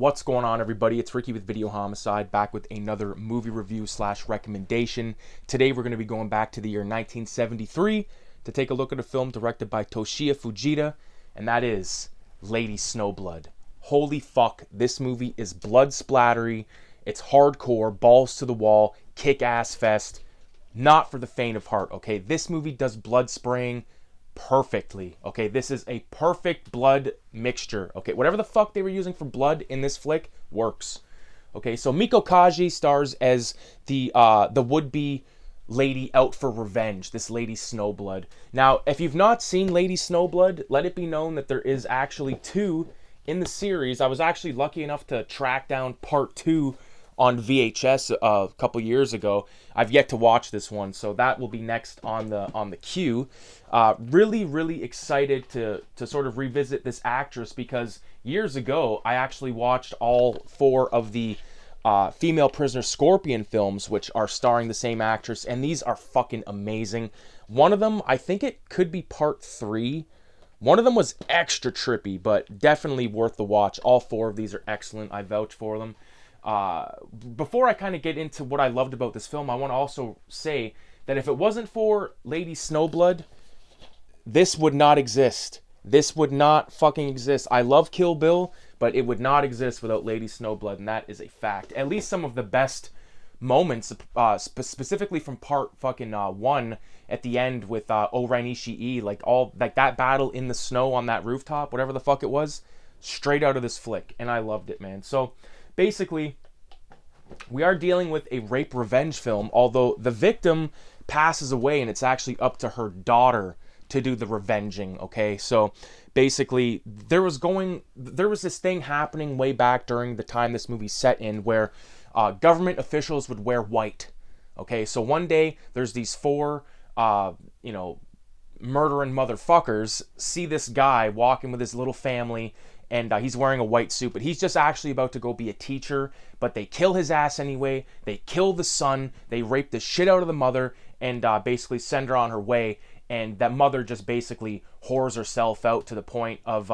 What's going on, everybody? It's Ricky with Videohomicide, back with another movie review / recommendation. Today we're going to be going back to the year 1973 to take a look at a film directed by Toshiya Fujita, and that is Lady Snowblood. Holy fuck, this movie is blood splattery, it's hardcore, balls to the wall, kick-ass fest, not for the faint of heart, okay? This movie does blood spraying perfectly, okay? This is a perfect blood mixture, okay? Whatever the fuck they were using for blood in this flick works, okay? So Miko Kaji stars as the would-be lady out for revenge, this Lady Snowblood. Now, if you've not seen Lady Snowblood, let it be known that there is actually two in the series. I was actually lucky enough to track down part 2 on VHS a couple years ago. I've yet to watch this one, so that will be next on the queue. Really excited to sort of revisit this actress, because years ago I actually watched all 4 of the Female Prisoner Scorpion films, which are starring the same actress, and these are fucking amazing. One of them, I think it could be part 3. One of them was extra trippy, but definitely worth the watch. All 4 of these are excellent. I vouch for them. Before I kind of get into what I loved about this film, I want to also say that if it wasn't for Lady Snowblood, this would not exist. This would not fucking exist. I love Kill Bill, but it would not exist without Lady Snowblood, and that is a fact. At least some of the best moments, specifically from part fucking 1 at the end with O-Ren Ishii, like that battle in the snow on that rooftop, whatever the fuck it was, straight out of this flick, and I loved it, man. So basically, we are dealing with a rape revenge film, although the victim passes away and it's actually up to her daughter to do the revenging, okay? So basically, there was this thing happening way back during the time this movie's set in, where government officials would wear white, okay? So one day, there's these 4, murdering motherfuckers see this guy walking with his little family, and he's wearing a white suit, but he's just actually about to go be a teacher, but they kill his ass anyway. They kill the son, they rape the shit out of the mother, and basically send her on her way, and that mother just basically whores herself out to the point of,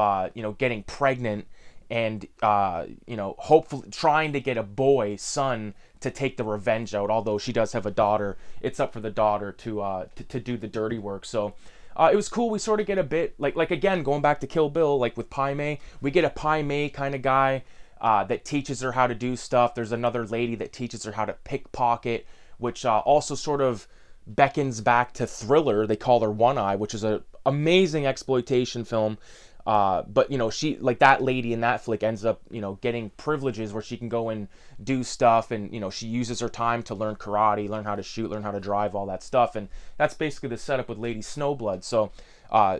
getting pregnant, and, hopefully trying to get a son, to take the revenge out. Although she does have a daughter, it's up for the daughter to do the dirty work. So it was cool. We sort of get a bit, like again, going back to Kill Bill, like with Pai Mei, we get a Pai Mei kind of guy that teaches her how to do stuff. There's another lady that teaches her how to pickpocket, which also sort of beckons back to Thriller. They call her One Eye, which is an amazing exploitation film. But, she, like that lady in that flick, ends up, getting privileges where she can go and do stuff, and, she uses her time to learn karate, learn how to shoot, learn how to drive, all that stuff, and that's basically the setup with Lady Snowblood. So,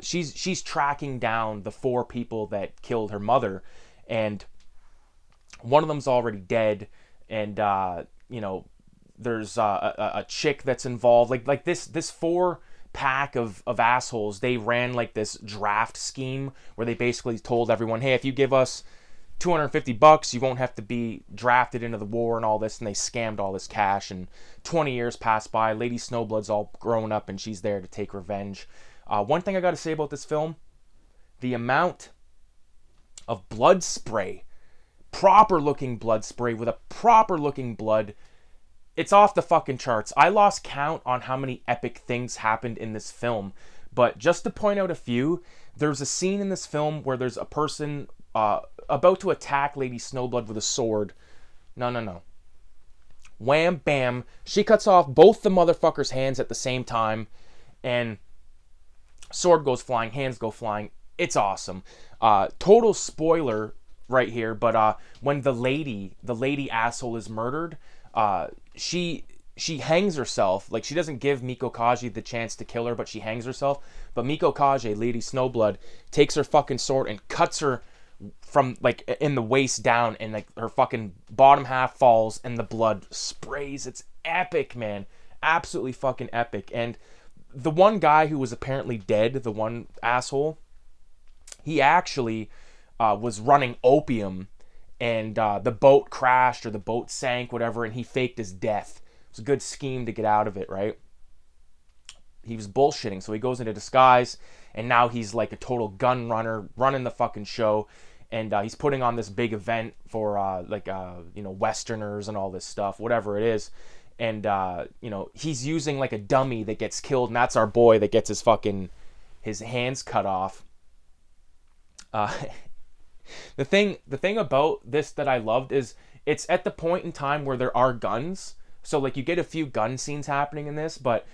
she's tracking down the 4 people that killed her mother, and one of them's already dead, and, there's a chick that's involved, like this 4 pack of assholes. They ran like this draft scheme where they basically told everyone, hey, if you give us $250, you won't have to be drafted into the war and all this, and they scammed all this cash, and 20 years passed by. Lady Snowblood's all grown up, and she's there to take revenge. One thing I gotta say about this film, the amount of blood spray, proper looking blood spray with a proper looking blood, it's off the fucking charts. I lost count on how many epic things happened in this film. But just to point out a few, there's a scene in this film where there's a person about to attack Lady Snowblood with a sword. No. Wham, bam. She cuts off both the motherfucker's hands at the same time. And sword goes flying, hands go flying. It's awesome. Total spoiler right here, but when the lady asshole is murdered, she hangs herself. Like, she doesn't give Miko Kaji the chance to kill her, but she hangs herself. But Miko Kaji, Lady Snowblood, takes her fucking sword and cuts her from, like, in the waist down, and, like, her fucking bottom half falls and the blood sprays. It's epic, man. Absolutely fucking epic. And the one guy who was apparently dead, the one asshole, he actually was running opium, and the boat crashed, or the boat sank, whatever, and he faked his death. It was a good scheme to get out of it, right? He was bullshitting, so he goes into disguise, and now he's like a total gun runner, running the fucking show, and he's putting on this big event for Westerners and all this stuff, whatever it is. And he's using like a dummy that gets killed, and that's our boy that gets his hands cut off. The thing about this that I loved is it's at the point in time where there are guns. So like you get a few gun scenes happening in this, but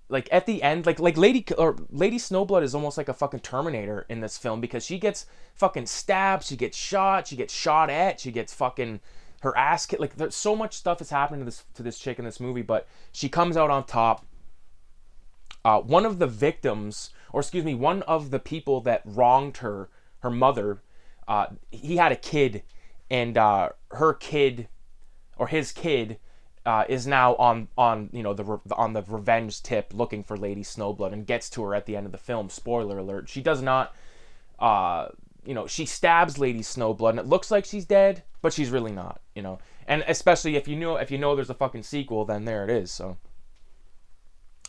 like at the end, like Lady Snowblood is almost like a fucking Terminator in this film, because she gets fucking stabbed, she gets shot at, she gets fucking her ass kicked. Like there's so much stuff is happening to this chick in this movie, but she comes out on top. One of the victims, or excuse me, one of the people that wronged her mother, he had a kid, and her kid, or his kid, is now on the revenge tip, looking for Lady Snowblood, and gets to her at the end of the film. Spoiler alert: she does not, she stabs Lady Snowblood, and it looks like she's dead, but she's really not, And especially if you know there's a fucking sequel, then there it is. So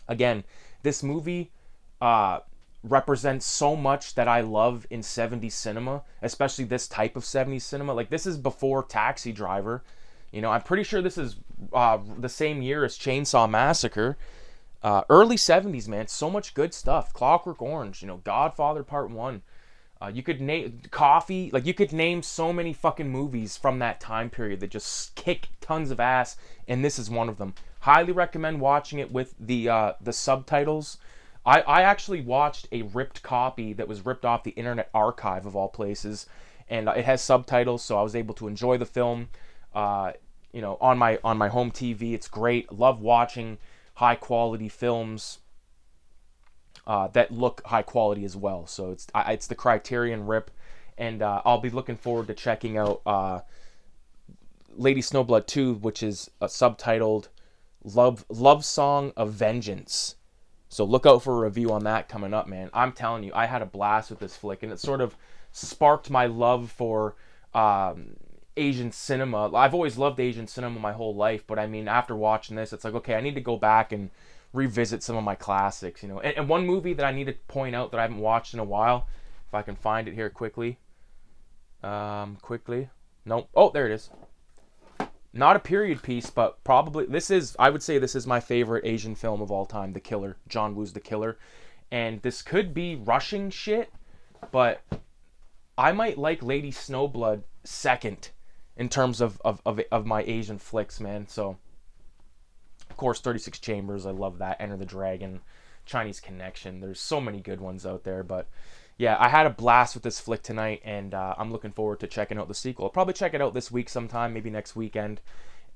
again, this movie represents so much that I love in 70s cinema, especially this type of 70s cinema. Like, this is before Taxi Driver. I'm pretty sure this is the same year as Chainsaw Massacre. Early 70s, man. So much good stuff. Clockwork Orange, Godfather Part 1. You could name Coffee. Like, you could name so many fucking movies from that time period that just kick tons of ass, and this is one of them. Highly recommend watching it with the subtitles. I actually watched a ripped copy that was ripped off the Internet Archive of all places, and it has subtitles, so I was able to enjoy the film. On my home TV. It's great. Love watching high quality films that look high quality as well. So it's the Criterion rip, and I'll be looking forward to checking out Lady Snowblood 2, which is subtitled Love Song of Vengeance. So look out for a review on that coming up, man. I'm telling you, I had a blast with this flick, and it sort of sparked my love for Asian cinema. I've always loved Asian cinema my whole life, but I mean, after watching this, it's like, okay, I need to go back and revisit some of my classics, And one movie that I need to point out that I haven't watched in a while, if I can find it here quickly. Nope. Oh, there it is. Not a period piece, but probably I would say this is my favorite Asian film of all time, The Killer. John Woo's The Killer. And this could be rushing shit, but I might like Lady Snowblood second in terms of my Asian flicks, man. So, of course, 36 Chambers, I love that. Enter the Dragon, Chinese Connection. There's so many good ones out there, but yeah, I had a blast with this flick tonight, and I'm looking forward to checking out the sequel. I'll probably check it out this week sometime, maybe next weekend.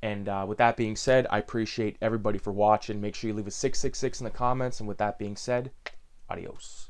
And with that being said, I appreciate everybody for watching. Make sure you leave a 666 in the comments, and with that being said, adios.